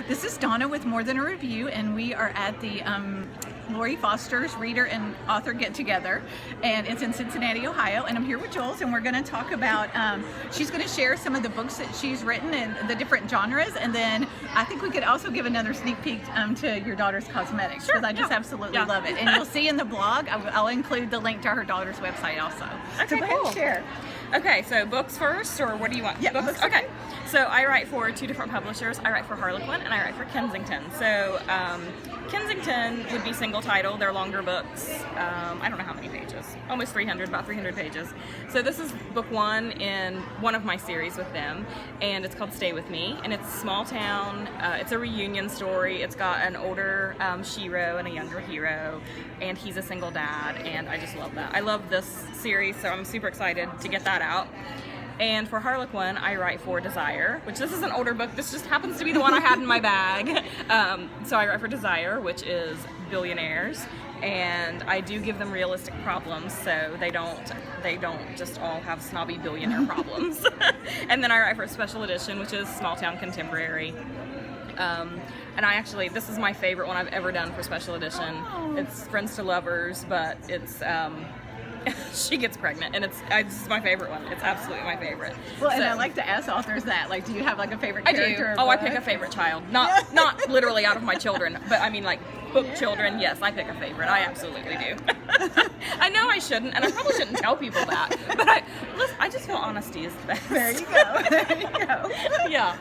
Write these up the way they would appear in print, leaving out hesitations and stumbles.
This is Donna with More Than a Review, and we are at the Lori Foster's Reader and Author Get Together, and it's in Cincinnati, Ohio. And I'm here with Jules, and we're going to talk about. She's going to share some of the books that she's written and the different genres, and then I think we could also give another sneak peek to your daughter's cosmetics, because I just absolutely love it. And you'll see in the blog, I'll include the link to her daughter's website also. Okay, so go ahead and share. Okay, so books first, or what do you want? Yeah, books. Okay. So I write for two different publishers. I write for Harlequin and I write for Kensington. So Kensington would be single title. They're longer books. I don't know how many pages. Almost 300, about 300 pages. So this is book one in one of my series with them, and it's called Stay With Me. And it's small town. It's a reunion story. It's got an older Shiro and a younger hero, and he's a single dad, and I just love that. I love this series, so I'm super excited to get that out. And for Harlequin, I write for Desire, which this is an older book. This just happens to be the one I had in my bag. So I write for Desire, which is billionaires, and I do give them realistic problems, so they don't just all have snobby billionaire problems. And then I write for Special Edition, which is small town contemporary. And this is my favorite one I've ever done for Special Edition. It's Friends to Lovers, but it's she gets pregnant, and it's my favorite one. It's absolutely my favorite. Well, and I like to ask authors that. Like, do you have like a favorite character? I do. I pick a favorite child. Not literally out of my children, but I mean like book children. Yes, I pick a favorite. I absolutely do. I know I shouldn't, and I probably shouldn't tell people that, but I just feel honesty is the best. There you go. There you go. Yeah.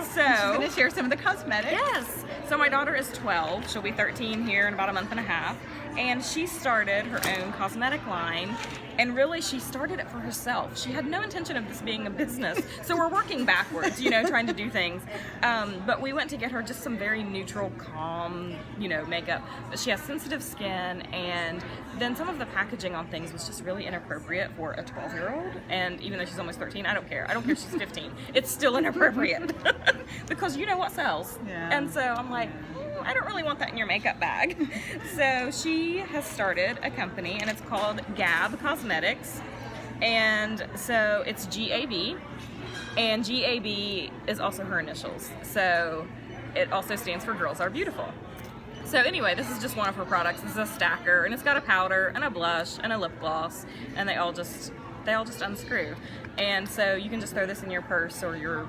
So she's going to share some of the cosmetics. Yes. So my daughter is 12. She'll be 13 here in about a month and a half. And she started her own cosmetic line, and really she started it for herself. She had no intention of this being a business, so we're working backwards, trying to do things. But we went to get her just some very neutral, calm, makeup. But she has sensitive skin, and then some of the packaging on things was just really inappropriate for a 12-year-old. And even though she's almost 13, I don't care. I don't care if she's 15. It's still inappropriate because you know what sells. Yeah. And so I'm like, I don't really want that in your makeup bag. So she has started a company, and it's called Gab Cosmetics. And so it's GAB, and GAB is also her initials. So it also stands for Girls Are Beautiful. So anyway, this is just one of her products. This is a stacker, and it's got a powder and a blush and a lip gloss, and they all just unscrew. And so you can just throw this in your purse or your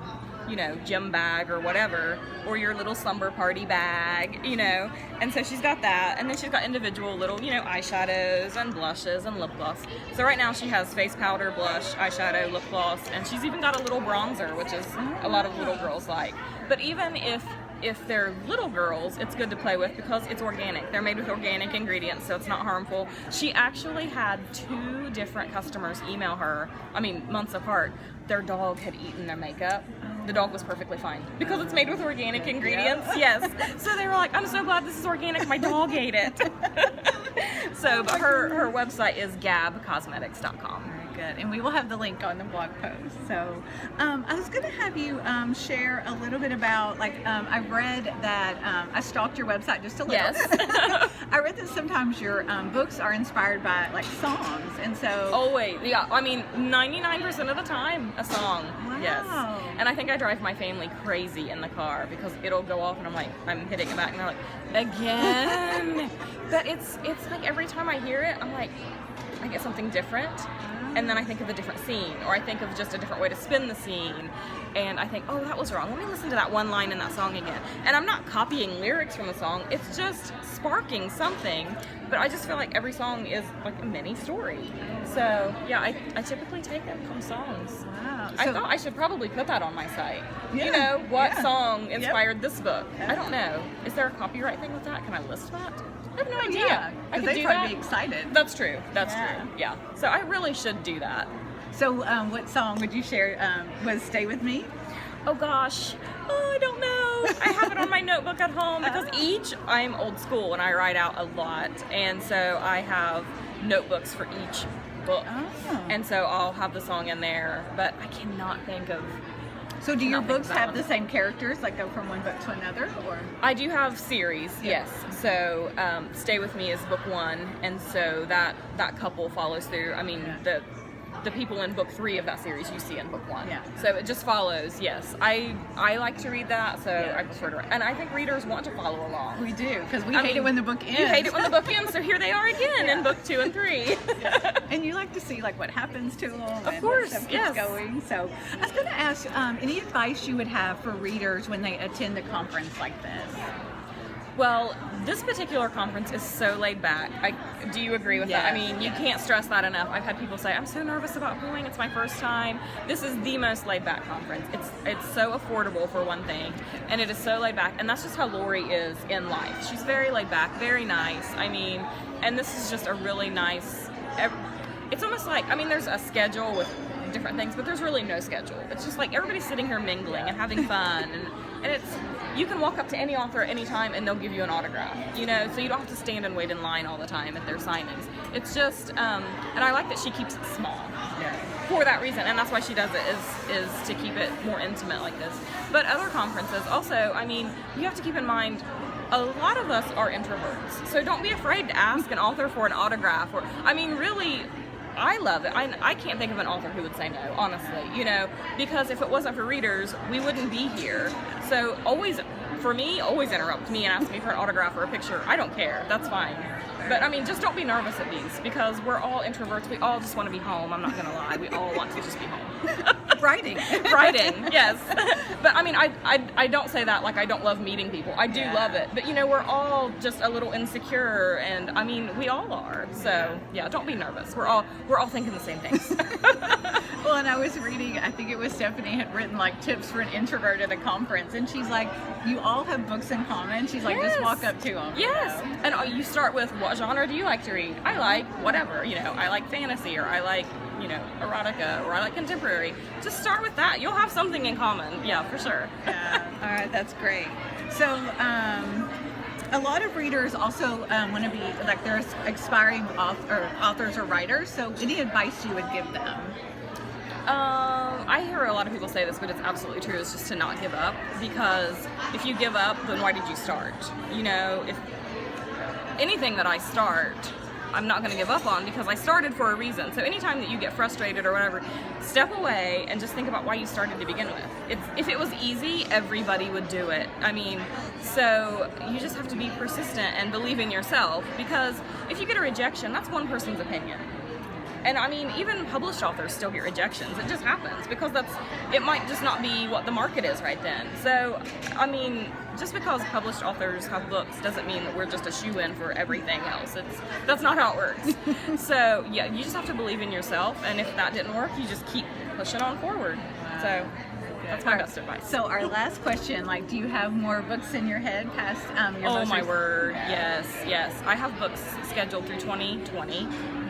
gym bag or whatever, or your little slumber party bag, and so she's got that, and then she's got individual little, eyeshadows and blushes and lip gloss. So right now she has face powder, blush, eyeshadow, lip gloss, and she's even got a little bronzer, which is a lot of little girls like. But even if they're little girls, it's good to play with because it's organic. They're made with organic ingredients, so it's not harmful. She actually had 2 different customers email her, months apart. Their dog had eaten their makeup. The dog was perfectly fine because it's made with organic ingredients. Yes. So they were like, I'm so glad this is organic. My dog ate it. But her website is gabcosmetics.com. Good, and we will have the link on the blog post. So I was going to have you share a little bit about, I read that I stalked your website just a little. Yes. I read that sometimes your books are inspired by songs, and so. Always, yeah. 99% of the time, a song. Wow. Yes. And I think I drive my family crazy in the car because it'll go off, and I'm hitting it back, and they're like, again. But it's like every time I hear it, I'm like, I get something different. And then I think of a different scene, or I think of just a different way to spin the scene, and I think, oh, that was wrong. Let me listen to that one line in that song again. And I'm not copying lyrics from the song. It's just sparking something. But I just feel like every song is like a mini story. So yeah, I typically take them from songs. Wow. I thought I should probably put that on my site. Yeah. What song inspired this book? Yeah. I don't know. Is there a copyright thing with that? Can I list that? I have no idea. Yeah, I could they'd do probably that. be excited. That's true. That's Yeah. true. Yeah. So I really should do that. So what song would you share? Was Stay With Me? Oh gosh. Oh, I don't know. I have it on my notebook at home because I'm old school and I write out a lot, and so I have notebooks for each book. Oh. And so I'll have the song in there, but I cannot think of. So do your Cannot think books of that have one. the same characters, like go from one book to another, or? I do have series, yes. So Stay With Me is book 1, and so that couple follows through. the people in book 3 of that series you see in book 1. Yeah. So it just follows. Yes, I like to read that, so Yeah. I prefer to. And I think readers want to follow along. We do, because we hate it when the book ends. You hate it when the book ends, so here they are again in book 2 and 3. Yeah. And you like to see like what happens to them. Of course, and stuff yes. keeps going. So I was going to ask any advice you would have for readers when they attend a conference like this. Well, this particular conference is so laid back. Do you agree with that? I mean, you can't stress that enough. I've had people say, I'm so nervous about going. It's my first time. This is the most laid back conference. It's so affordable for one thing, and it is so laid back. And that's just how Lori is in life. She's very laid back, very nice. I mean, and this is just a really nice, it's almost like, I mean, there's a schedule with different things, but there's really no schedule. It's just like everybody's sitting here mingling and having fun, and it's, you can walk up to any author at any time and they'll give you an autograph, you know, so you don't have to stand and wait in line all the time at their signings. It's just, and I like that she keeps it small for that reason, and that's why she does it, is to keep it more intimate like this. But other conferences also, I mean, you have to keep in mind, a lot of us are introverts, so don't be afraid to ask an author for an autograph, or, I mean, really, I love it. I can't think of an author who would say no, honestly, you know, because if it wasn't for readers, we wouldn't be here. So always interrupt me and ask me for an autograph or a picture. I don't care. That's fine. But I mean, just don't be nervous at these, because we're all introverts. We all just want to be home. I'm not going to lie. We all want to just be home. Writing, yes. But I mean, I don't say that like I don't love meeting people. I do love it. But you know, we're all just a little insecure, and I mean, we all are. So yeah, don't be nervous. We're all thinking the same things. Well, and I was reading, I think it was Stephanie had written like tips for an introvert at a conference, and she's like, you all have books in common. She's like, just walk up to them. Yes. You know? And you start with, what genre do you like to read? I like whatever, you know, I like fantasy, or I like, you know, erotica, or I like contemporary. Just start with that. You'll have something in common. Yeah, for sure. Yeah. All right, that's great. So, a lot of readers also want to be, like, they're aspiring authors or writers. So, any advice you would give them? I hear a lot of people say this, but it's absolutely true. It's just to not give up, because if you give up, then why did you start? You know, if anything that I start, I'm not going to give up on, because I started for a reason. So anytime that you get frustrated or whatever, step away and just think about why you started to begin with. If it was easy, everybody would do it. I mean, so you just have to be persistent and believe in yourself, because if you get a rejection, that's one person's opinion. And I mean, even published authors still get rejections. It just happens, because it might just not be what the market is right then. So, I mean, just because published authors have books doesn't mean that we're just a shoe-in for everything else. That's not how it works. So, yeah, you just have to believe in yourself, and if that didn't work, you just keep pushing on forward. So, that's my best advice. So our last question, like, do you have more books in your head past your Oh most my recent- word, Yeah. yes. I have books scheduled through 2020,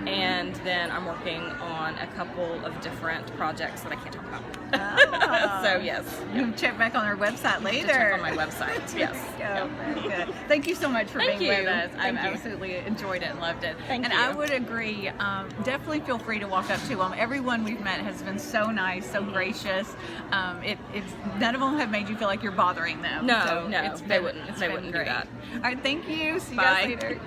and then I'm working on a couple of different projects that I can't talk about. Ah. So yes. You can check back on our website later. Check on my website, yes. Yeah, very good. Thank you so much for Thank being you. with us. I've Thank you. absolutely enjoyed it and loved it. Thank and you. I would agree. Definitely feel free to walk up to them. Everyone we've met has been so nice, so gracious. It's none of them have made you feel like you're bothering them. No, so no, it's they been, wouldn't. it's They been wouldn't do great. that. All right, thank you. See you Bye. guys later.